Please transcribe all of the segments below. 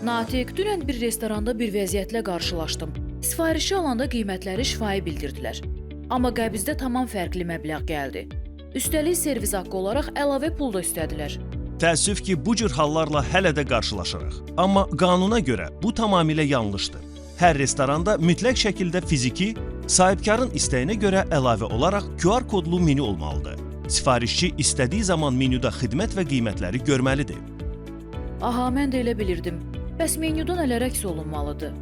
Natiq, dünən bir restoranda bir vəziyyətlə qarşılaşdım. Sifarişi alanda qiymətləri şifahi bildirdilər. Amma qəbizdə tamam fərqli məbləğ gəldi. Üstəlik servis haqqı olaraq əlavə pul da istədilər. Təəssüf ki, bu cür hallarla hələ də qarşılaşırıq. Amma qanuna görə bu tamamilə yanlışdır. Hər restoranda mütləq şəkildə fiziki, sahibkarın istəyinə görə əlavə olaraq QR kodlu menü olmalıdır. Sifarişçi istədiyi zaman menyuda xidmət və qiymətləri görməlidir. Aha, mən də elə bilirdim. Bəs menyuda nələr əks olunmalıdır?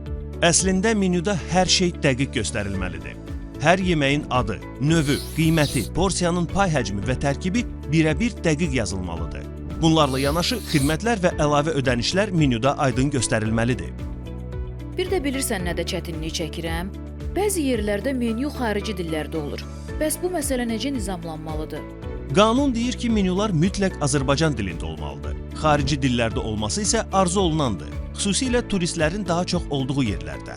Əslində menyuda hər şey dəqiq göstərilməlidir. Hər yeməyin adı, növü, qiyməti, porsiyanın pay həcmi və tərkibi birəbir dəqiq yazılmalıdır. Bunlarla yanaşı xidmətlər və əlavə ödənişlər menyuda aydın göstərilməlidir. Bir də bilirsən nədə çətinlik çəkirəm? Bəzi yerlərdə menyu xarici dillərdə olur. Bəs bu məsələ necə nizamlanmalıdır? Qanun deyir ki, menyular mütləq Azərbaycan dilində olmalıdır. Xarici dillərdə olması isə arzu olunandır, xüsusilə turistlərin daha çox olduğu yerlərdə.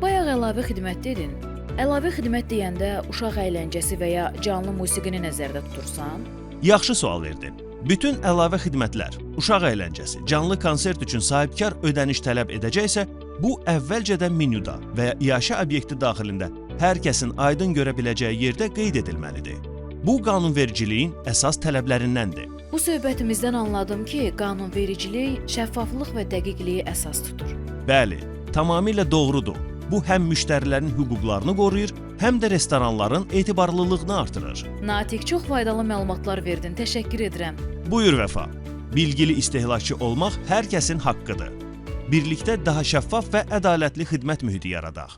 Bayaq əlavə xidmət dedin. Əlavə xidmət deyəndə uşaq əyləncəsi və ya canlı musiqini nəzərdə tutursan? Yaxşı sual verdin. Bütün əlavə xidmətlər, uşaq əyləncəsi, canlı konsert üçün sahibkar ödəniş tələb edəcəksə, bu əvvəlcədən menyuda və ya iaşə obyekti daxilində hər kəsin aydın görə biləcəyi yerdə qeyd edilməlidir. Bu qanunvericiliyin əsas tələblərindəndir. Bu söhbətimizdən anladım ki, qanunvericilik şəffaflıq və dəqiqliyi əsas tutur. Bəli, tamamilə doğrudur. Bu həm müştərilərin hüquqlarını qoruyur, həm də restoranların etibarlılığını artırır. Natiq, çox faydalı məlumatlar verdin. Təşəkkür edirəm. Buyur Vəfa. Bilgili istehlakçı olmaq hər kəsin haqqıdır. Birlikdə daha şəffaf və ədalətli xidmət mühiti yaradaq.